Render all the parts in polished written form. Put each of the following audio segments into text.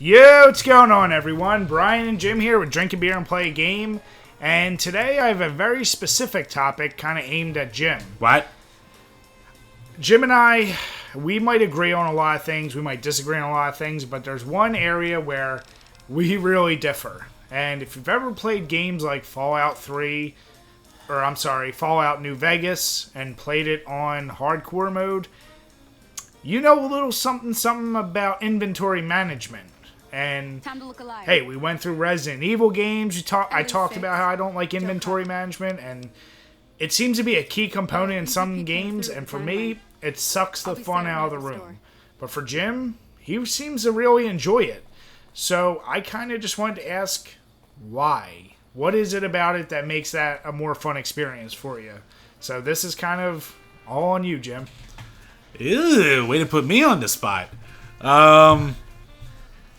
Yo, what's going on, everyone? Brian and Jim here with Drink a Beer and Play a Game. And today I have a very specific topic kind of aimed at Jim. What? Jim and I, we might agree on a lot of things, we might disagree on a lot of things, but there's one area where we really differ. And if you've ever played games like Fallout New Vegas, and played it on hardcore mode, you know a little something about inventory management. And Time to look alive. hey, we went through Resident Evil games. I talked about how I don't like inventory management, and it seems to be a key component in some games, and for me, it sucks the fun out of the room. But for Jim, he seems to really enjoy it. So I kind of just wanted to ask, why? What is it about it that makes that a more fun experience for you? So this is kind of all on you, Jim. Ew, way to put me on the spot.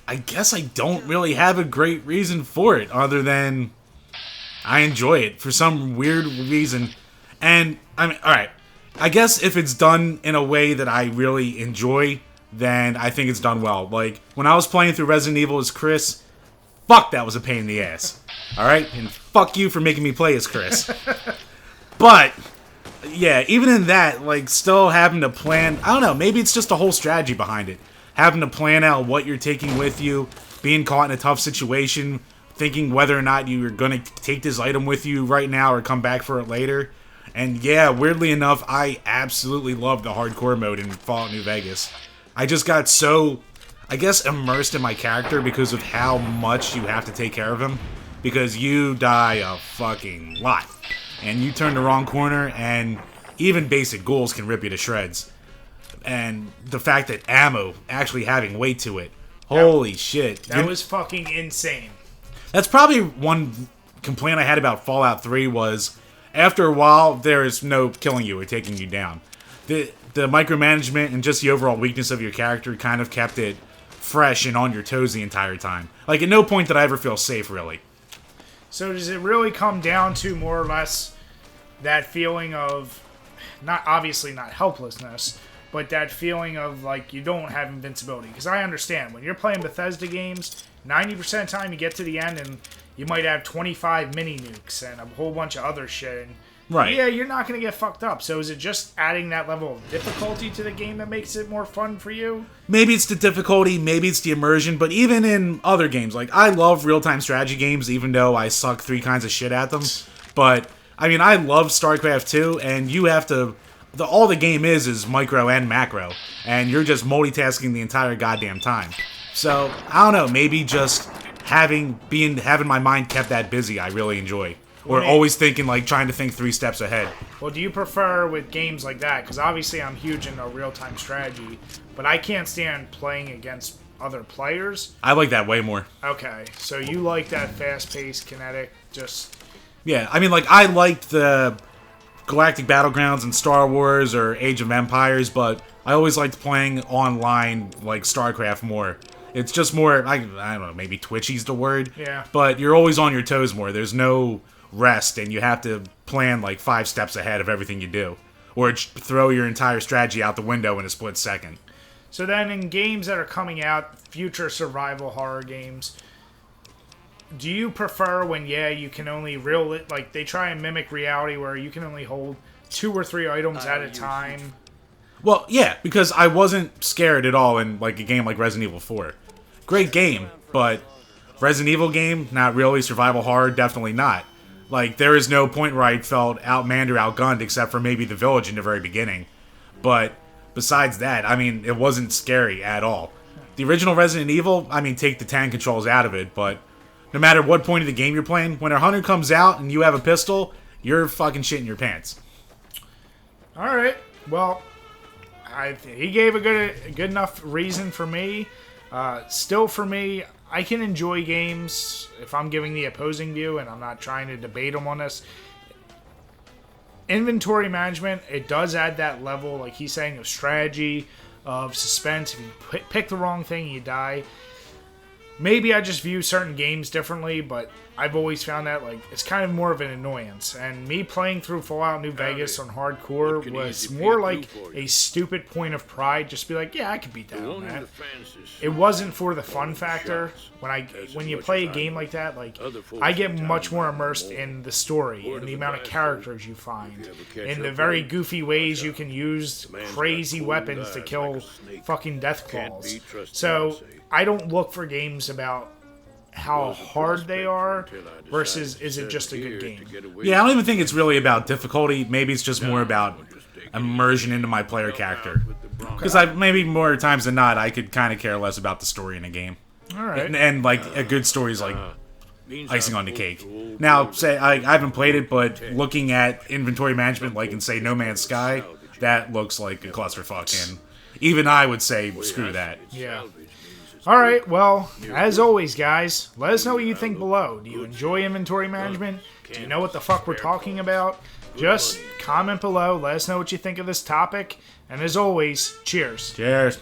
I guess I don't really have a great reason for it other than I enjoy it for some weird reason. And, I mean, alright, I guess if it's done in a way that I really enjoy, then I think it's done well. Like, when I was playing through Resident Evil as Chris, fuck, that was a pain in the ass. Alright? And fuck you for making me play as Chris. But, yeah, even in that, like, still having to plan, I don't know, maybe it's just a whole strategy behind it. Having to plan out what you're taking with you, being caught in a tough situation, thinking whether or not you're going to take this item with you right now or come back for it later. And yeah, weirdly enough, I absolutely love the hardcore mode in Fallout New Vegas. I just got so, I guess, immersed in my character because of how much you have to take care of him. Because you die a fucking lot. And you turn the wrong corner, and even basic ghouls can rip you to shreds. And the fact that ammo actually having weight to it. Holy shit. That was fucking insane. That's probably one complaint I had about Fallout 3 was after a while, there is no killing you or taking you down. The micromanagement and just the overall weakness of your character kind of kept it fresh and on your toes the entire time. Like, at no point did I ever feel safe, really. So does it really come down to more or less that feeling of, obviously not helplessness, but that feeling of, like, you don't have invincibility? Because I understand, when you're playing Bethesda games, 90% of the time you get to the end and you might have 25 mini-nukes and a whole bunch of other shit. And right. Yeah, you're not going to get fucked up. So is it just adding that level of difficulty to the game that makes it more fun for you? Maybe it's the difficulty, maybe it's the immersion, but even in other games, like, I love real-time strategy games, even though I suck 3 kinds of shit at them. But, I mean, I love StarCraft 2, and you have to... all the game is micro and macro, and you're just multitasking the entire goddamn time. So, I don't know, maybe just having my mind kept that busy I really enjoy. Or always thinking, like, trying to think 3 steps ahead. Well, do you prefer with games like that? Because obviously I'm huge into real-time strategy, but I can't stand playing against other players. I like that way more. Okay, so you like that fast-paced, kinetic, just... Yeah, I mean, like, I liked the Galactic Battlegrounds and Star Wars or Age of Empires, but I always liked playing online, like, StarCraft more. It's just more, I don't know, maybe twitchy's the word. Yeah. But you're always on your toes more. There's no rest, and you have to plan, like, 5 steps ahead of everything you do. Or throw your entire strategy out the window in a split second. So then in games that are coming out, future survival horror games, do you prefer when, you can only like, they try and mimic reality where you can only hold 2 or 3 items at a time? Well, yeah, because I wasn't scared at all in, like, a game like Resident Evil 4. Great game, but Resident Evil game, not really. Survival horror, definitely not. Like, there is no point where I felt outmanned or outgunned except for maybe the village in the very beginning. But besides that, I mean, it wasn't scary at all. The original Resident Evil, I mean, take the tank controls out of it, but no matter what point of the game you're playing, when a hunter comes out and you have a pistol, you're fucking shitting your pants. Alright, well, he gave a good enough reason for me. Still for me, I can enjoy games if I'm giving the opposing view and I'm not trying to debate them on this. Inventory management, it does add that level, like he's saying, of strategy, of suspense. If you pick the wrong thing, you die. maybe I just view certain games differently, but I've always found that like it's kind of more of an annoyance. And me playing through Fallout New Vegas on hardcore was more like a stupid point of pride. Just be like, yeah, I could beat that on that. It wasn't for the fun factor. When you play a game like that, like I get much more immersed in the story and the amount of characters you find, in the very goofy ways you can use crazy weapons to kill fucking Deathclaws. So I don't look for games about how hard they are versus is it just a good game. Yeah, I don't even think it's really about difficulty. Maybe it's just more about immersion into my player character. Because maybe more times than not, I could kind of care less about the story in a game. All right. And like a good story is like icing on the cake. Now, say I haven't played it, but looking at inventory management, like in say No Man's Sky, that looks like a clusterfuck, and even I would say screw that. Yeah. All right, well, as always, guys, let us know what you think below. Do you enjoy inventory management? Do you know what the fuck we're talking about? Just comment below. Let us know what you think of this topic. And as always, cheers. Cheers.